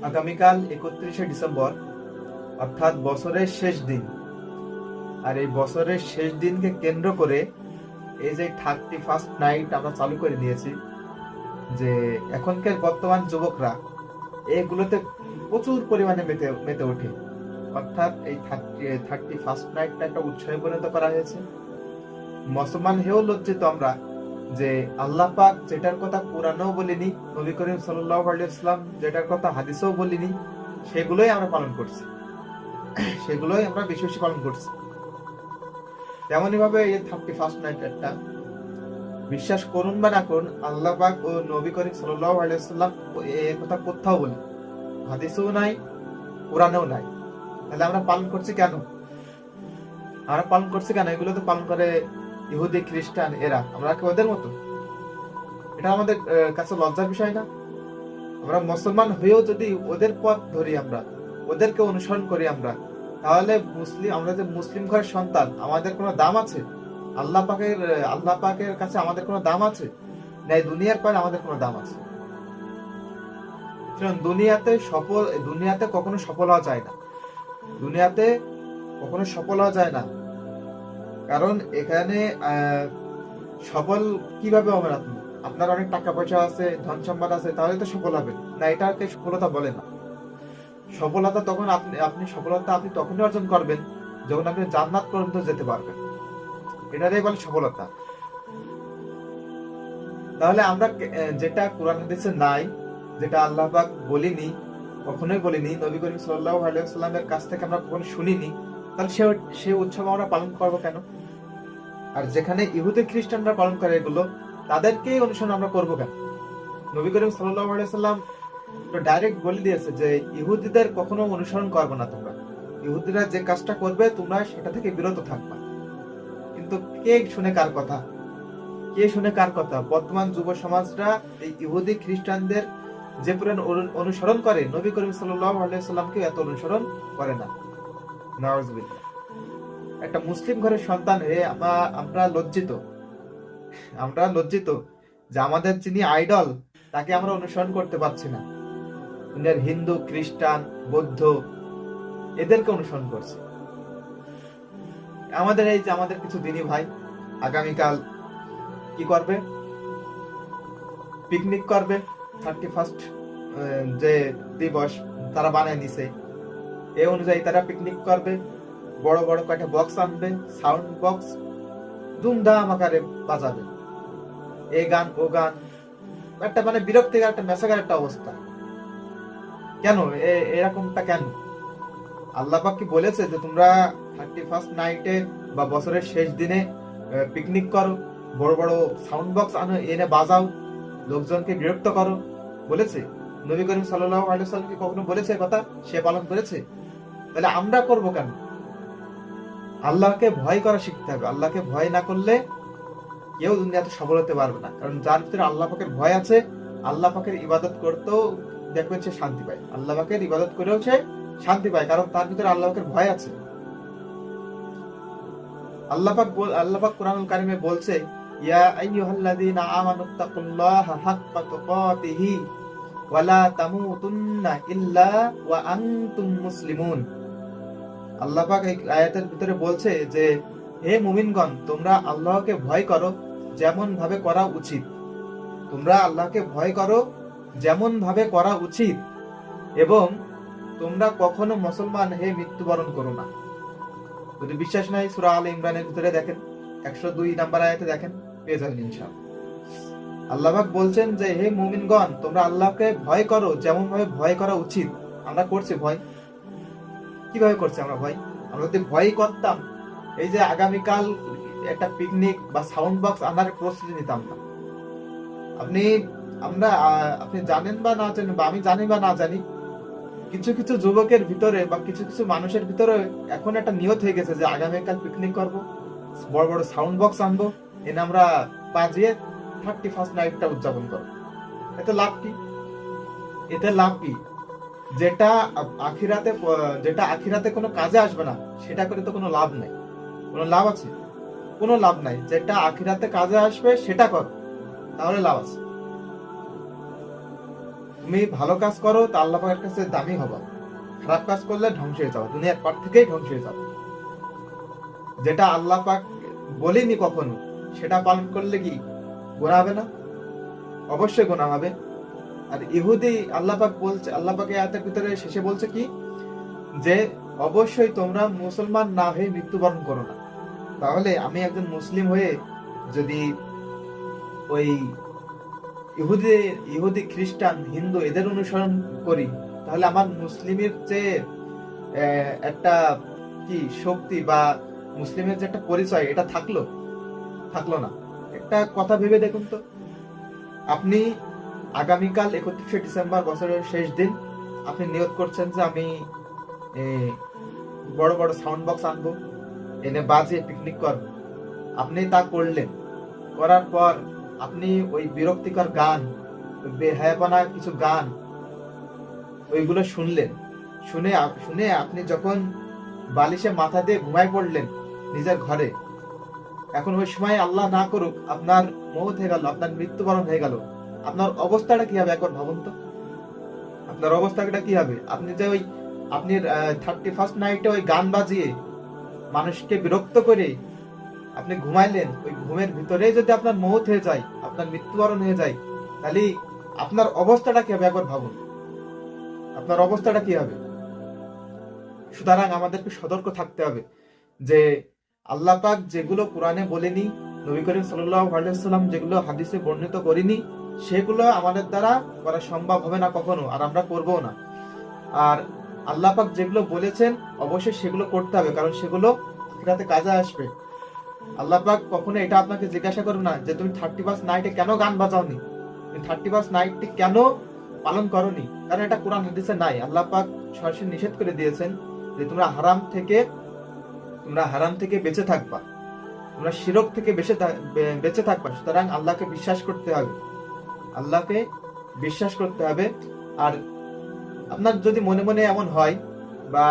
আগামীকাল 31শে ডিসেম্বর, অর্থাৎ বছরের শেষ দিন। আর এই বছরের শেষ দিনকে কেন্দ্র করে এই যে 31st নাইট আমরা চালু করে দিয়েছি, যে এখনকার বর্তমান যুবকরা এগুলোতে প্রচুর পরিমাণে মেতে মেতে ওঠে। অর্থাৎ এই 31st নাইটটা একটা উৎসবে পরিণত করা হয়েছে। মুসলমান হেও লজ্জিত আমরা যে আল্লাহ পাক যেটার কথা কোরআনেও বলিনি, নবী করিম সাল্লাল্লাহু আলাইহি ওয়াসাল্লাম যেটার কথা হাদিসেও বলিনি, সেগুলোই আমরা পালন করছি, সেগুলোই আমরা বেশি বেশি পালন করছি। তেমনই ভাবে এই 31st নাইটটা, বিশ্বাস করুন বা না করুন, আল্লাহ পাক ও নবী করিম সাল্লাল্লাহু আলাইহি ওয়াসাল্লাম এই কথা কোথাও বলি, হাদিসেও নাই, কোরআনেও নাই। তাহলে আমরা পালন করছি কেন? এগুলো তো পালন করে ইহুদি, খ্রিস্টান, এরা। আমরা কি ওদের মতো? এটা আমাদের কাছে লজ্জার বিষয় না? আমরা মুসলমান হয়েও যদি ওদের পথ ধরি, আমরা ওদেরকে অনুসরণ করি, তাহলে আমরা যে মুসলিম ঘরের সন্তান, আমাদের কোনো দাম আছে? আল্লাহ পাকের কাছে আমাদের কোনো দাম আছে? না এই দুনিয়ার পরে আমাদের কোনো দাম আছে? শুনুন, দুনিয়াতে কখনো সফল হওয়া যায় না। কারণ এখানে সফল কিভাবে হবেন? আপনার অনেক টাকা পয়সা আছে, ধন সম্পদ আছে, তাহলে তো সফল হবেন না। এটাকে সফলতা বলে না। সফলতা আপনি তখনই অর্জন করবেন যখন আপনি জান্নাত পর্যন্ত যেতে পারবেন। এটাই বলে সফলতা। তাহলে আমরা যেটা কোরআন হাদিসে নাই, যেটা আল্লাহ পাক কখনোই বলিনি, নবী করিম সাল্লাল্লাহু আলাইহি ওয়াসাল্লামের কাছ থেকে আমরা কখনো শুনিনি, তাহলে সে উৎসব আমরা পালন করবো কেন? আর যেখানে ইহুদি খ্রিস্টানরা পালন করে এগুলো, তাদেরকেই অনুসরণ আমরা করবো কেন? নবী করিম সাল্লাল্লাহু আলাইহি ওয়াসাল্লাম তো ডাইরেক্ট বলে দিয়েছে যে ইহুদিদের কখনো অনুসরণ করবে না তোমরা। ইহুদিরা যে কাজটা করবে তোমরা সেটা থেকে বিরত থাকবা। কিন্তু কে শুনে কার কথা? বর্তমান যুব সমাজরা এই ইহুদি খ্রিস্টানদের যে পরিমাণ অনুসরণ করে, নবী করিম সাল্লাল্লাহু আলাইহি ওয়াসাল্লামকে এত অনুসরণ করে না। নাউজুবিল্লাহ। একটা মুসলিম ঘরের সন্তান হয়ে আমরা লজ্জিত যে আমাদের যিনি আইডল, তাকে আমরা অনুসরণ করতে পারছি না। হিন্দু, খ্রিস্টান, বৌদ্ধ, এদেরকে অনুসরণ করছি। আমাদের কিছু দিনী ভাই আগামীকাল কি করবে? পিকনিক করবে। 31st যে দিবস তারা বানায় নিছে, এই অনুযায়ী তারা পিকনিক করবে। বড় বড় কয়েকটা বক্স আনবে, সাউন্ড বক্স ধুমধাম আকারে বাজাবে, এ গান ও গান, একটা বিরক্তিকর, একটা মেসাকার একটা অবস্থা। কেন এরকমটা কেন? আল্লাহ পাক কি বলেছে যে তোমরা 31st নাইটে বা বছরের শেষ দিনে পিকনিক করো, বড় বড় সাউন্ড বক্স এনে বাজাও, লোকজনকে বিরক্ত করো? বলেছে? নবী করিম সাল্লাল্লাহু আলাইহি ওয়াসাল্লাম কি কখনো বলেছে কথা? সে পালন করেছে? তাহলে আমরা করব কেন? আল্লাহকে ভয় করা শিখতে হবে। আল্লাহকে ভয় না করলে কেউ দুনিয়াতে সফল হতে পারবে না। কারণ যার ভিতরে আল্লাহ পাকের ভয় আছে, আল্লাহ পাকের ইবাদত করতেও দেখবেন সে শান্তি পায়। আল্লাহ পাকের ইবাদত করেও সে শান্তি পায়, কারণ তার ভিতরে আল্লাহ পাকের ভয় আছে। আল্লাহ পাক কুরআনুল কারীমে বলছে, ইয়া আইয়ুহাল্লাযীনা আমানুত্তাকুল্লাহা হাক্কা তুকাতিহি ওয়া লা তামুতুন্না ইল্লা ওয়া আনতুম মুসলিমুন। আল্লাহ পাক এই আয়াতের ভিতরে বলছে যে হে মুমিনগণ, তোমরা আল্লাহকে ভয় করো যেমন ভাবে করা উচিত। এবং তোমরা কখনো মুসলমান হয়ে মৃত্যুবরণ করো না। যদি বিশ্বাস নাই, সূরা আলে ইমরানের ভিতরে দেখেন, 102 নম্বর আয়াতে দেখেন, পেয়ে যাবেন ইনশাআল্লাহ। আল্লাহ পাক বলছেন যে হে মুমিনগণ, তোমরা আল্লাহকে ভয় করো যেমন ভাবে ভয় করা উচিত। আমরা করছি ভয়? কিভাবে করছি আমরা ভয়? আমরা যদি ভয় করতাম, এই যে আগামীকাল একটা পিকনিক বা সাউন্ড বক্স আনার প্রস্তুতি নিতাম না। আপনি জানেন বা না জানেন, বা আমি জানি বা না জানি, কিছু কিছু যুবকের ভিতরে বা কিছু কিছু মানুষের ভিতরে এখন একটা নিয়ত হয়ে গেছে যে আগামীকাল পিকনিক করব, বড় বড় সাউন্ড বক্স আনবো, এনে আমরা বাজিয়ে 31st নাইটটা উদযাপন করবো। এতে লাভ কি? যেটা আখিরাতে কোনো কাজে আসবে না, সেটা করে তো কোনো লাভ নাই। কোনো লাভ আছে? কোনো লাভ নাই। যেটা আখিরাতে কাজে আসবে সেটা কর, তাহলে লাভ আছে। তুমি ভালো কাজ করো তা আল্লাহ পাকের কাছে দামি হবা, খারাপ কাজ করলে ধ্বংস হয়ে যাও, দুনিয়ার পর থেকেই ধ্বংস হয়ে যাও। যেটা আল্লাহ পাক বলেনি কখনো সেটা পালন করলে কি গুনাহ হবে না? অবশ্যই গুনাহ হবে। আর ইহুদি আল্লাহ পাক বলছে, আল্লাহ পাক এই আয়াতের ভিতরে শেষে বলছে কি, যে অবশ্যই তোমরা মুসলমান না হয়ে মৃত্যুবরণ করো না। তাহলে আমি একজন মুসলিম হয়ে যদি ওই ইহুদি ইহুদি খ্রিস্টান হিন্দু এদের অনুসরণ করি, তাহলে আমার মুসলিমের যে একটা কি শক্তি বা মুসলিমের যে একটা পরিচয় এটা থাকলো না। একটা কথা ভেবে দেখুন তো, আপনি আগামীকাল 31শে ডিসেম্বর বছরের শেষ দিন আপনি নিয়ত করছেন যে আমি বড় বড় সাউন্ড বক্স আনবো, এনে বাজিয়ে পিকনিক করবো। আপনি তা করলেন, করার পর আপনি ওই বিরক্তিকর গান, বেহায়াপনা কিছু গান ওইগুলো শুনলেন। শুনে আপনি যখন বালিশে মাথা দিয়ে ঘুমায় পড়লেন নিজের ঘরে, এখন ওই সময় আল্লাহ না করুক আপনার মৌত হয়ে গেল, আপনার মৃত্যুবরণ হয়ে গেল, আপনার অবস্থাটা কি হবে একবার ভাবুন তো। আপনার অবস্থাটা কি হবে? আপনি যে ওই আপনি 31st নাইটে ওই গান বাজিয়ে মানুষকে বিরক্ত করে আপনি ঘুমাইলেন, ওই ঘুমের ভিতরে যদি আপনার মৌত হয়ে যায়, আপনার মৃত্যুবরণ হয়ে যায়, তাহলে আপনার অবস্থাটা কি হবে একবার ভাবুন। আপনার অবস্থাটা কি হবে? সুতরাং আমাদেরকে সতর্ক থাকতে হবে যে আল্লাহ পাক যেগুলো কোরআনে বলেনি, নবী করিম সাল্লাল্লাহু আলাইহি ওয়াসাল্লাম যেগুলো হাদিসে বর্ণিত করেনি, সেগুলো আমাদের দ্বারা করা সম্ভব হবে না কখনো, আর আমরা করবো না। আর আল্লাহ পাক যেগুলো বলেছেন অবশ্যই সেগুলো করতে হবে, কারণ সেগুলো আখিরাতে কাজে আসবে। আল্লাহ পাক কখনো এটা আপনাকে জিজ্ঞাসা করবে না যে তুমি 31st নাইটে কেন গান বাজাওনি, তুমি 31st নাইটটি কেন পালন করনি, কারণ এটা কোরআন হাদিসে নাই। আল্লাহ পাক সরাসরি নিষেধ করে দিয়েছেন যে তোমরা হারাম থেকে বেঁচে থাকবা, তোমরা শিরক থেকে বেঁচে থাকবা। সুতরাং আল্লাহকে বিশ্বাস করতে হবে। আর আপনার যদি মনে মনে এমন হয় বা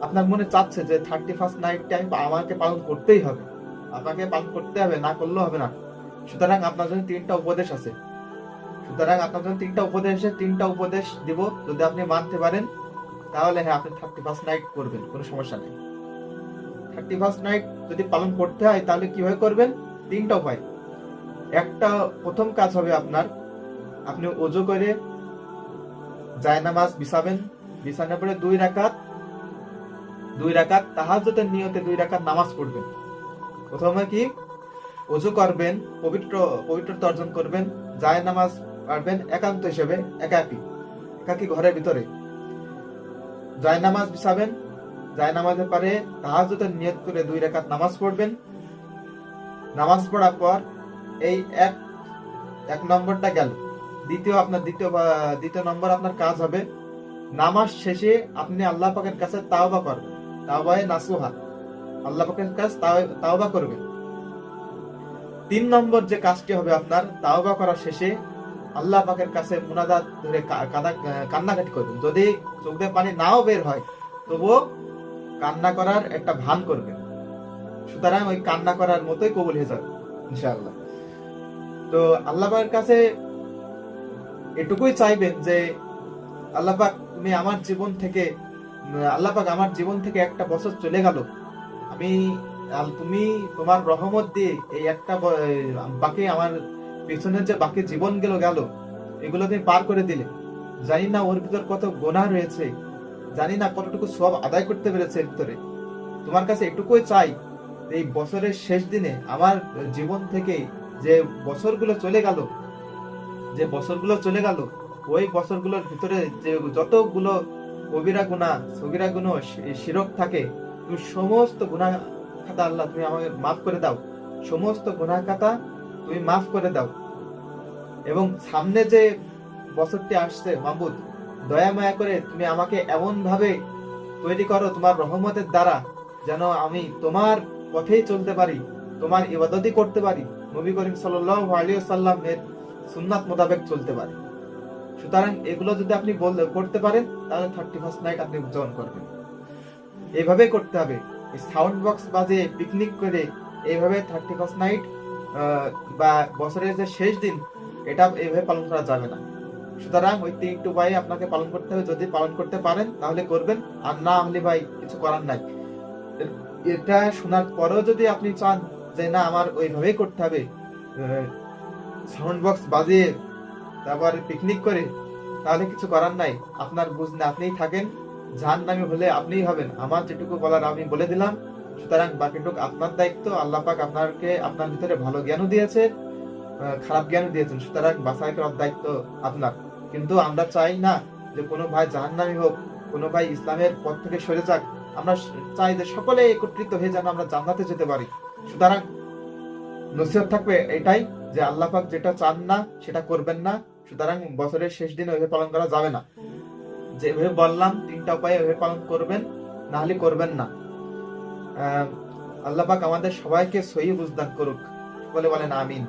আপনার মনে চাচ্ছে যে 31st নাইটটা আমাকে পালন করতেই হবে, আপনাকে পালন করতে হবে, না করলেও হবে না, সুতরাং আপনার জন্য তিনটা উপদেশ আছে। তিনটা উপদেশ দিব, যদি আপনি মানতে পারেন তাহলে হ্যাঁ আপনি 31st নাইট করবেন, কোনো সমস্যা নেই। 31st নাইট যদি পালন করতে হয় তাহলে কিভাবে করবেন? তিনটা উপায়। একটা প্রথম কাজ হবে আপনি ওযু করে জায়নামাজ বিছাবেন, বিছানোর পরে 2 রাকাত তাহাজ্জুদের নিয়তে 2 রাকাত নামাজ পড়বেন। প্রথমে কি ওযু করবেন, পবিত্রতা অর্জন করবেন, জায়নামাজ পড়বেন একান্ত হিসেবে, একাকী ঘরের ভিতরে জায়নামাজ বিছাবেন, জায়নামাজের পরে তাহাজ্জুদের নিয়ত করে 2 রাকাত নামাজ পড়বেন। নামাজ পড়ার পর এই এক নম্বরটা গেল। দ্বিতীয় নম্বর আপনার কাজ হবে নামাজ শেষে আপনি আল্লাহ পাকের কাছে তাওবা করবেন, তাওবায়ে নাসুহা, আল্লাহ পাকের কাছে তাওবা করবেন। 3 নম্বর যে কাজটি হবে আপনার, তাওবা করার শেষে আল্লাহ পাকের কাছে মুনাজাত ধরে কান্নাকাটি করবেন। যদি চোখ দিয়ে পানি নাও বের হয় তবুও কান্না করার একটা ভান করবেন। সুতরাং ওই কান্না করার মতোই কবুল হয়ে যাবে ইনশাআল্লাহ। তো আল্লাহ পাকের কাছে এটুকুই চাইবেন যে আল্লাহ পাক আমার জীবন থেকে একটা বছর চলে গেল, তুমি তোমার রহমত দিয়ে এই একটা বাকি আমার পিছনের যে বাকি জীবন গেল এগুলো তুমি পার করে দিলে। জানি না ওর ভিতর কত গুনাহ রয়েছে, জানি না কতটুকু সওয়াব আদায় করতে পেরেছে এর ভিতরে। তোমার কাছে এটুকুই চাই, এই বছরের শেষ দিনে আমার জীবন থেকে যে বছরগুলো চলে গেল ওই বছরগুলোর ভিতরে যে যতগুলো কবিরা গুনাহ, সগীরা গুনাহ, শিরক থাকে, তুমি সমস্ত গুনাহ খাতা আল্লাহ তুমি আমাকে মাফ করে দাও, সমস্ত গুনাহ খাতা তুমি মাফ করে দাও। এবং সামনে যে বছরটি আসছে মাবুদ, দয়া মায়া করে তুমি আমাকে এমন ভাবে তৈরি করো তোমার রহমতের দ্বারা, যেন আমি তোমার পথেই চলতে পারি, তোমার ইবাদতই করতে পারি, নবী করিম সাল্লাল্লাহু আলাইহি ওয়াসাল্লামের সুন্নাত মোতাবেক চলতে পারি। সুতরাং এগুলো যদি আপনি করতে পারেন তাহলে 31st নাইট আপনি উদযাপন করবেন। এইভাবে করতে হবে, এই সাউন্ড বক্স বাজিয়ে পিকনিক করে এইভাবে 31st নাইট বা বছরের যে শেষ দিন এটা এইভাবে পালন করা যাবে না। সুতরাং ওই 3টি উপায়ে আপনাকে পালন করতে হবে। যদি পালন করতে পারেন তাহলে করবেন, আর না হলে ভাই কিছু করার নাই। এটা শোনার পরেও যদি আপনি চান যে না আমার ওইভাবেই করতে হবে, সাউন্ড বক্স বাজিয়ে তারপর পিকনিক করে, তাহলে কিছু করার নাই। আপনার বুঝ না, আপনিই থাকেন, জাহান্নামী হলে আপনিই হবেন। আমার যেটুকু বলার আমি বলে দিলাম, সুতরাং বাকিটুকু আপনার দায়িত্ব। আল্লাহ পাক আপনাকে আপনার ভিতরে ভালো জ্ঞানও দিয়েছে, খারাপ জ্ঞানও দিয়েছেন, সুতরাং বাছাই করার দায়িত্ব আপনার। কিন্তু আমরা চাই না যে কোনো ভাই জাহান্নামী হোক, কোনো ভাই ইসলামের পথ থেকে সরে যাক। আমরা চাই যে সকলে একত্রিত হয়ে যেন আমরা জান্নাতে যেতে পারি। সুতরাং নসিহত থাকবে এটাই যে আল্লাহ পাক যেটা চান না সেটা করবেন না। সুতরাং বছরের শেষ দিন ওইভাবে পালন করা যাবে না। যেভাবে বললাম 3টা উপায় ওইভাবে পালন করবেন, না হলে করবেন না। আল্লাহ পাক আমাদের সবাইকে সহি বুঝদান করুক বলে বলেন আমিন।